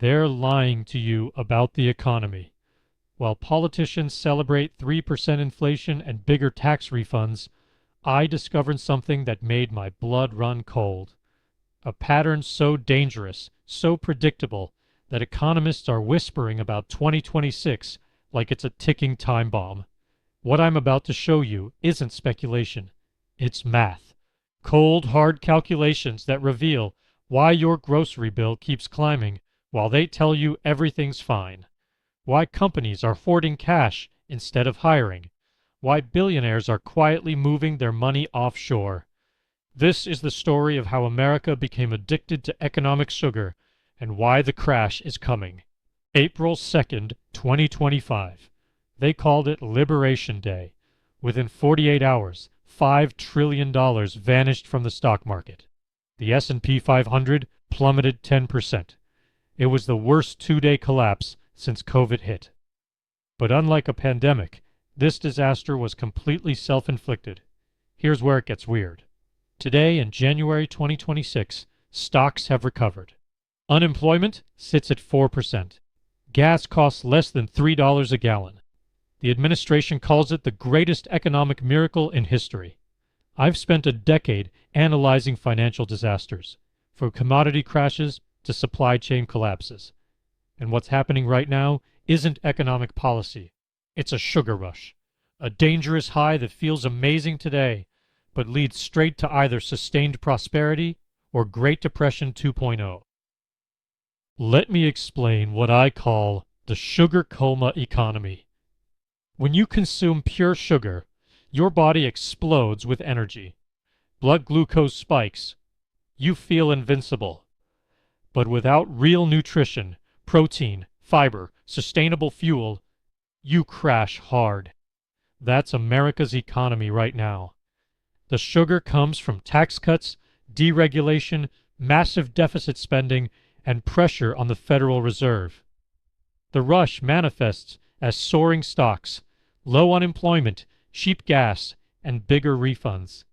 They're lying to you about the economy. While politicians celebrate 3% inflation and bigger tax refunds, I discovered something that made my blood run cold. A pattern so dangerous, so predictable, that economists are whispering about 2026 like it's a ticking time bomb. What I'm about to show you isn't speculation. It's math. Cold, hard calculations that reveal why your grocery bill keeps climbing while they tell you everything's fine. Why companies are hoarding cash instead of hiring. Why billionaires are quietly moving their money offshore. This is the story of how America became addicted to economic sugar and why the crash is coming. April 2nd, 2025. They called it Liberation Day. Within 48 hours, $5 trillion vanished from the stock market. The S&P 500 plummeted 10%. It was the worst two-day collapse since COVID hit. But unlike a pandemic, this disaster was completely self-inflicted. Here's where it gets weird. Today, in January 2026, stocks have recovered. Unemployment sits at 4%. Gas costs less than $3 a gallon. The administration calls it the greatest economic miracle in history. I've spent a decade analyzing financial disasters, from commodity crashes to supply chain collapses. And what's happening right now isn't economic policy. It's a sugar rush, a dangerous high that feels amazing today, but leads straight to either sustained prosperity or Great Depression 2.0. Let me explain what I call the sugar coma economy. When you consume pure sugar, your body explodes with energy. Blood glucose spikes. You feel invincible. But without real nutrition, protein, fiber, sustainable fuel, you crash hard. That's America's economy right now. The sugar comes from tax cuts, deregulation, massive deficit spending, and pressure on the Federal Reserve. The rush manifests as soaring stocks, low unemployment, cheap gas, and bigger refunds.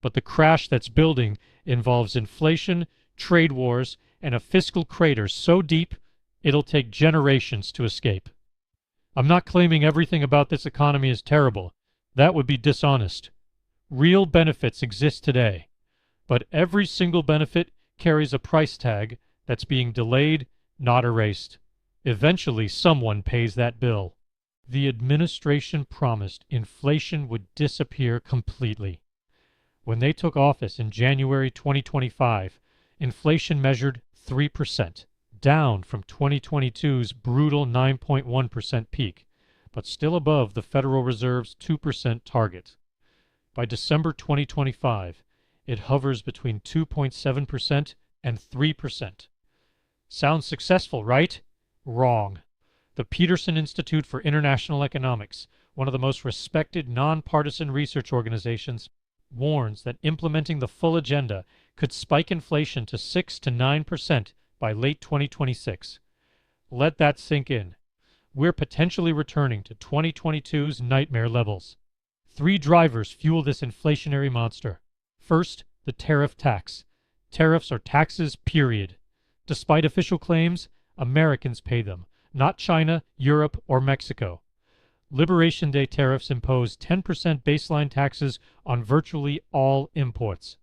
But the crash that's building involves inflation, trade wars, and a fiscal crater so deep it'll take generations to escape. I'm not claiming everything about this economy is terrible. That would be dishonest. Real benefits exist today, but every single benefit carries a price tag that's being delayed, not erased. Eventually, someone pays that bill. The administration promised inflation would disappear completely. When they took office in January 2025, inflation measured 3%, down from 2022's brutal 9.1% peak, but still above the Federal Reserve's 2% target. By December 2025, it hovers between 2.7% and 3%. Sounds successful, right? Wrong. The Peterson Institute for International Economics, one of the most respected nonpartisan research organizations, warns that implementing the full agenda could spike inflation to 6 to 9% by late 2026. Let that sink in. We're potentially returning to 2022's nightmare levels. 3 drivers fuel this inflationary monster. First, the tariff tax. Tariffs are taxes, period. Despite official claims, Americans pay them, not China, Europe, or Mexico. Liberation Day tariffs impose 10% baseline taxes on virtually all imports.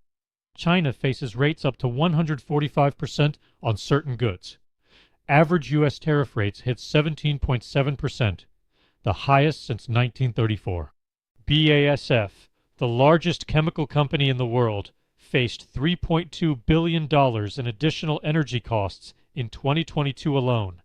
China faces rates up to 145% on certain goods. Average U.S. tariff rates hit 17.7%, the highest since 1934. BASF, the largest chemical company in the world, faced $3.2 billion in additional energy costs in 2022 alone.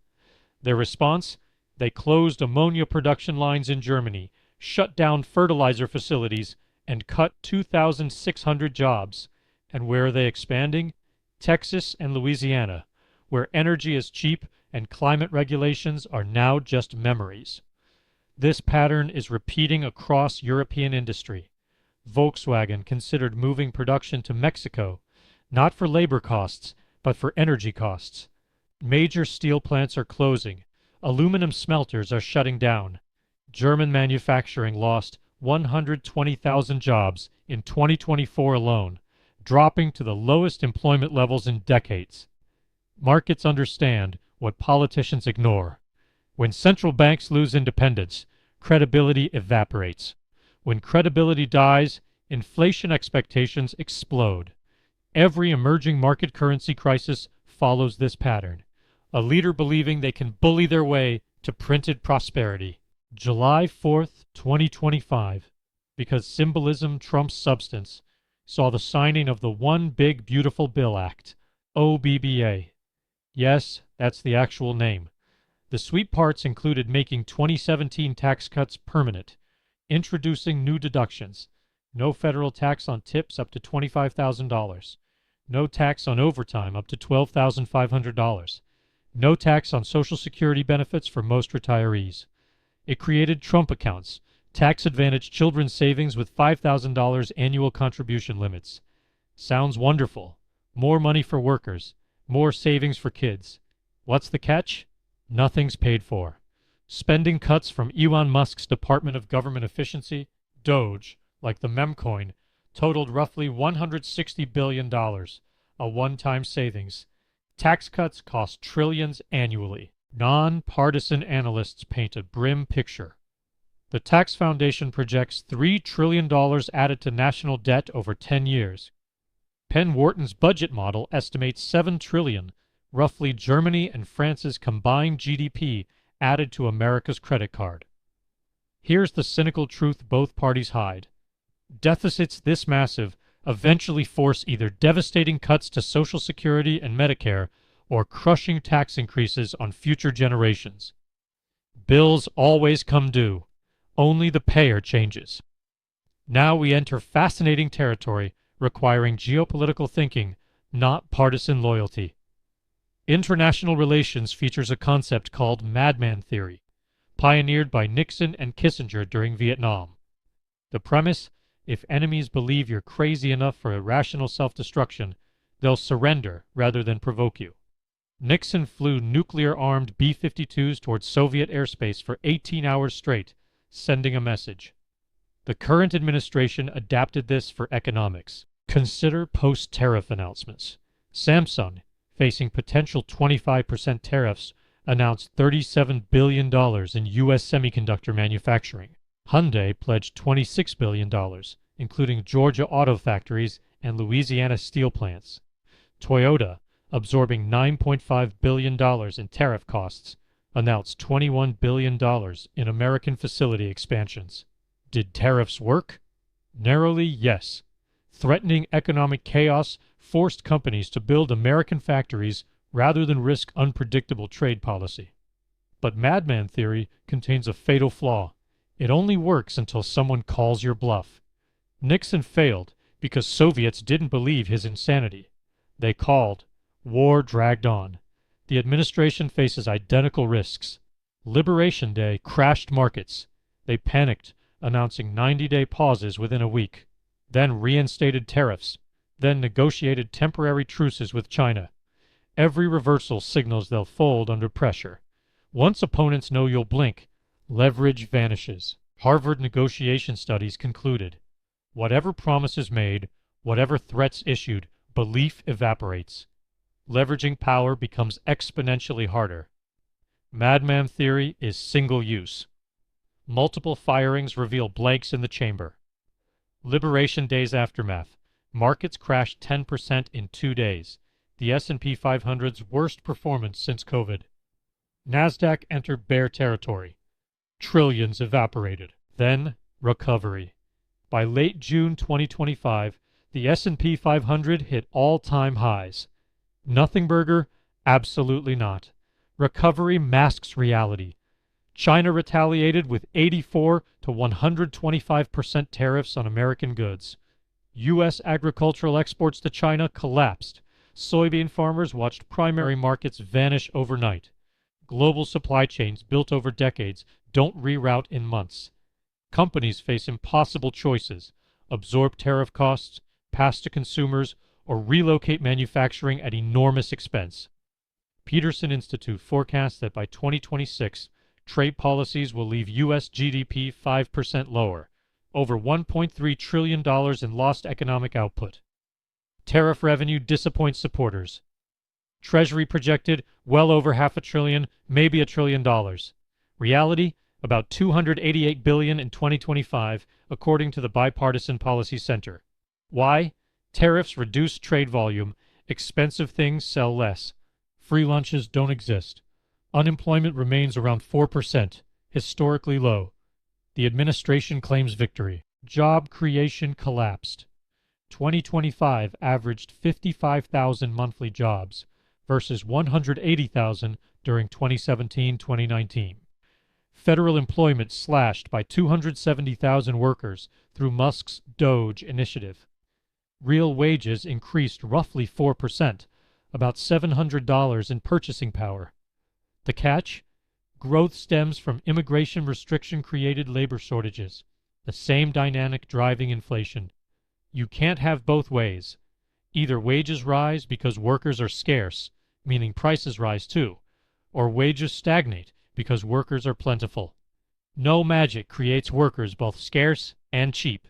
Their response? They closed ammonia production lines in Germany, shut down fertilizer facilities, and cut 2,600 jobs. And where are they expanding? Texas and Louisiana, where energy is cheap and climate regulations are now just memories. This pattern is repeating across European industry. Volkswagen considered moving production to Mexico, not for labor costs, but for energy costs. Major steel plants are closing. Aluminum smelters are shutting down. German manufacturing lost 120,000 jobs in 2024 alone, dropping to the lowest employment levels in decades. Markets understand what politicians ignore. When central banks lose independence, credibility evaporates. When credibility dies, inflation expectations explode. Every emerging market currency crisis follows this pattern. A leader believing they can bully their way to printed prosperity. July 4th, 2025, because symbolism trumps substance, saw the signing of the One Big Beautiful Bill Act, OBBA. Yes, that's the actual name. The sweet parts included making 2017 tax cuts permanent, introducing new deductions, no federal tax on tips up to $25,000, no tax on overtime up to $12,500, no tax on Social Security benefits for most retirees. It created Trump accounts, tax-advantaged children's savings with $5,000 annual contribution limits. Sounds wonderful. More money for workers, more savings for kids. What's the catch? Nothing's paid for. Spending cuts from Elon Musk's Department of Government Efficiency, Doge, like the memcoin, totaled roughly $160 billion, a one-time savings. Tax cuts cost trillions annually. Non-partisan analysts paint a grim picture. The Tax Foundation projects $3 trillion added to national debt over 10 years. Penn Wharton's budget model estimates $7 trillion, roughly Germany and France's combined GDP added to America's credit card. Here's the cynical truth both parties hide. Deficits this massive eventually force either devastating cuts to Social Security and Medicare or crushing tax increases on future generations. Bills always come due. Only the payer changes. Now we enter fascinating territory requiring geopolitical thinking, not partisan loyalty. International relations features a concept called Madman Theory, pioneered by Nixon and Kissinger during Vietnam. The premise: if enemies believe you're crazy enough for irrational self-destruction, they'll surrender rather than provoke you. Nixon flew nuclear-armed B-52s towards Soviet airspace for 18 hours straight, sending a message. The current administration adapted this for economics. Consider post-tariff announcements. Samsung, facing potential 25% tariffs, announced $37 billion in U.S. semiconductor manufacturing. Hyundai pledged $26 billion, including Georgia auto factories and Louisiana steel plants. Toyota, absorbing $9.5 billion in tariff costs, announced $21 billion in American facility expansions. Did tariffs work? Narrowly, yes. Threatening economic chaos forced companies to build American factories rather than risk unpredictable trade policy. But Madman Theory contains a fatal flaw. It only works until someone calls your bluff. Nixon failed because Soviets didn't believe his insanity. They called. War dragged on. The administration faces identical risks. Liberation Day crashed markets. They panicked, announcing 90-day pauses within a week, then reinstated tariffs, then negotiated temporary truces with China. Every reversal signals they'll fold under pressure. Once opponents know you'll blink, leverage vanishes. Harvard negotiation studies concluded, whatever promises made, whatever threats issued, belief evaporates. Leveraging power becomes exponentially harder. Madman Theory is single use. Multiple firings reveal blanks in the chamber. Liberation Day's aftermath. Markets crashed 10% in 2 days, the S&P 500's worst performance since COVID. NASDAQ entered bear territory. Trillions evaporated. Then, recovery. By late June 2025, the S&P 500 hit all-time highs. Nothing burger? Absolutely not. Recovery masks reality. China retaliated with 84 to 125% tariffs on American goods. U.S. agricultural exports to China collapsed. Soybean farmers watched primary markets vanish overnight. Global supply chains built over decades don't reroute in months. Companies face impossible choices: absorb tariff costs, pass to consumers, or relocate manufacturing at enormous expense. Peterson Institute forecasts that by 2026, trade policies will leave U.S. GDP 5% lower, over $1.3 trillion in lost economic output. Tariff revenue disappoints supporters. Treasury projected well over half a trillion, maybe $1 trillion. Reality, about $288 billion in 2025, according to the Bipartisan Policy Center. Why? Tariffs reduce trade volume, expensive things sell less. Free lunches don't exist. Unemployment remains around 4%, historically low. The administration claims victory. Job creation collapsed. 2025 averaged 55,000 monthly jobs versus 180,000 during 2017-2019. Federal employment slashed by 270,000 workers through Musk's DOGE initiative. Real wages increased roughly 4%, about $700 in purchasing power. The catch? Growth stems from immigration restriction-created labor shortages, the same dynamic driving inflation. You can't have both ways. Either wages rise because workers are scarce, meaning prices rise too, or wages stagnate because workers are plentiful. No magic creates workers both scarce and cheap.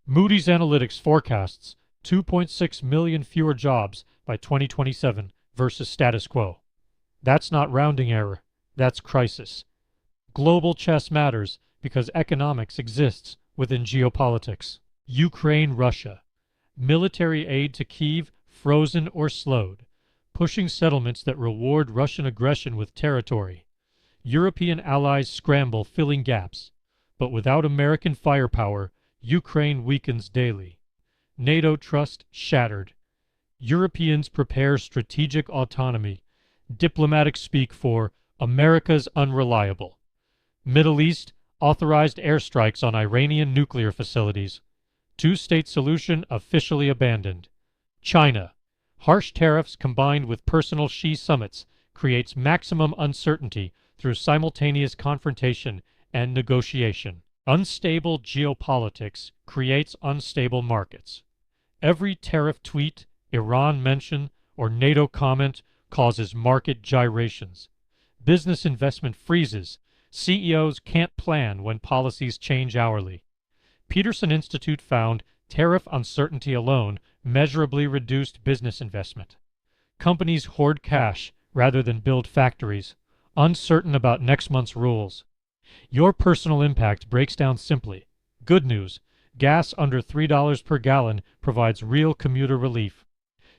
Moody's Analytics forecasts 2.6 million fewer jobs by 2027 versus status quo. That's not rounding error, that's crisis. Global chess matters because economics exists within geopolitics. Ukraine-Russia. Military aid to Kyiv frozen or slowed, pushing settlements that reward Russian aggression with territory. European allies scramble filling gaps, but without American firepower, Ukraine weakens daily. NATO trust shattered. Europeans prepare strategic autonomy. Diplomatic speak for America's unreliable. Middle East authorized airstrikes on Iranian nuclear facilities. Two-state solution officially abandoned. China. Harsh tariffs combined with personal Xi summits creates maximum uncertainty through simultaneous confrontation and negotiation. Unstable geopolitics creates unstable markets. Every tariff tweet, Iran mention, or NATO comment causes market gyrations. Business investment freezes. CEOs can't plan when policies change hourly. Peterson Institute found tariff uncertainty alone measurably reduced business investment. Companies hoard cash rather than build factories, uncertain about next month's rules. Your personal impact breaks down simply. Good news, gas under $3 per gallon provides real commuter relief.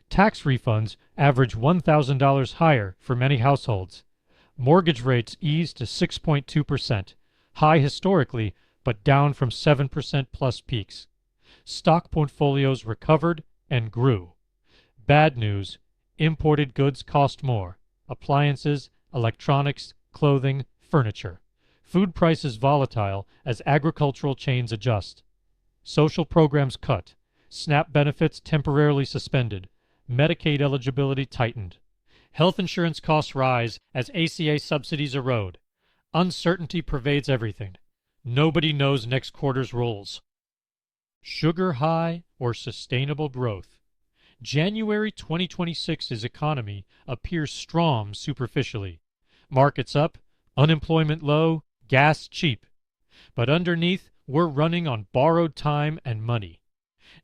Tax refunds average $1,000 higher for many households. Mortgage rates ease to 6.2%, high historically, but down from 7% plus peaks. Stock portfolios recovered and grew. Bad news, imported goods cost more. Appliances, electronics, clothing, furniture. Food prices volatile as agricultural chains adjust. Social programs cut. SNAP benefits temporarily suspended. Medicaid eligibility tightened. Health insurance costs rise as ACA subsidies erode. Uncertainty pervades everything. Nobody knows next quarter's rules. Sugar high or sustainable growth? January 2026's economy appears strong superficially. Markets up, unemployment low, gas cheap. But underneath, we're running on borrowed time and money.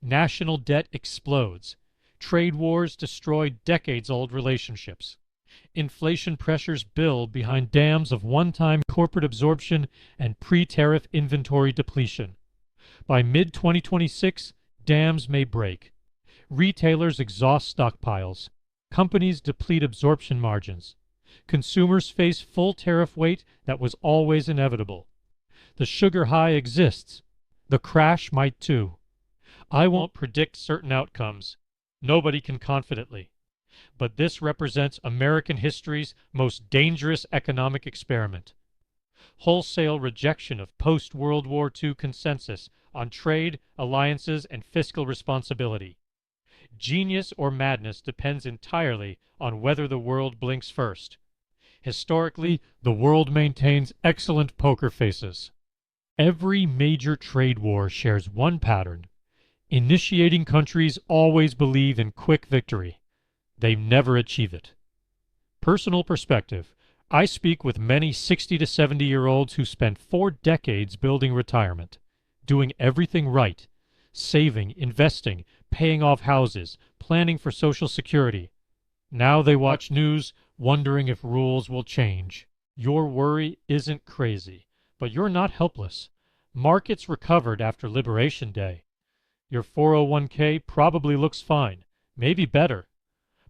National debt explodes. Trade wars destroy decades-old relationships. Inflation pressures build behind dams of one-time corporate absorption and pre-tariff inventory depletion. By mid-2026, dams may break. Retailers exhaust stockpiles. Companies deplete absorption margins. Consumers face full tariff weight that was always inevitable. The sugar high exists. The crash might too. I won't predict certain outcomes. Nobody can confidently. But this represents American history's most dangerous economic experiment. Wholesale rejection of post-World War II consensus on trade, alliances, and fiscal responsibility. Genius or madness depends entirely on whether the world blinks first. Historically, the world maintains excellent poker faces. Every major trade war shares one pattern. Initiating countries always believe in quick victory. They never achieve it. Personal perspective. I speak with many 60 to 70-year-olds who spent 4 decades building retirement, doing everything right, saving, investing, paying off houses, planning for Social Security. Now they watch news, wondering if rules will change. Your worry isn't crazy, but you're not helpless. Markets recovered after Liberation Day. Your 401k probably looks fine, maybe better.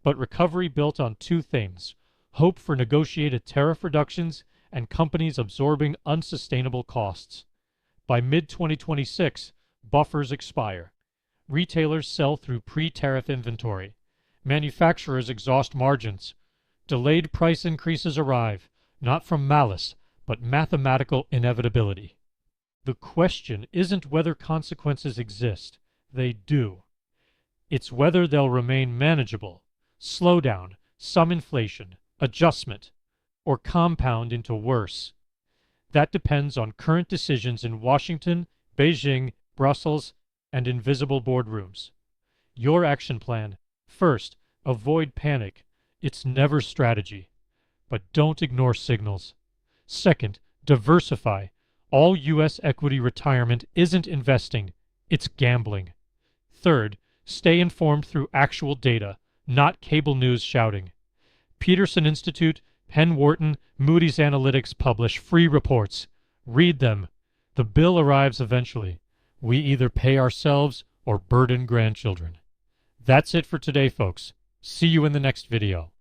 But recovery built on two things: hope for negotiated tariff reductions and companies absorbing unsustainable costs. By mid-2026, buffers expire. Retailers sell through pre-tariff inventory. Manufacturers exhaust margins. Delayed price increases arrive, not from malice, but mathematical inevitability. The question isn't whether consequences exist. They do. It's whether they'll remain manageable, slow down, some inflation, adjustment, or compound into worse. That depends on current decisions in Washington, Beijing, Brussels, and invisible boardrooms. Your action plan: first, avoid panic. It's never strategy. But don't ignore signals. Second, diversify. All U.S. equity retirement isn't investing, it's gambling. Third, stay informed through actual data, not cable news shouting. Peterson Institute, Penn Wharton, Moody's Analytics publish free reports. Read them. The bill arrives eventually. We either pay ourselves or burden grandchildren. That's it for today, folks. See you in the next video.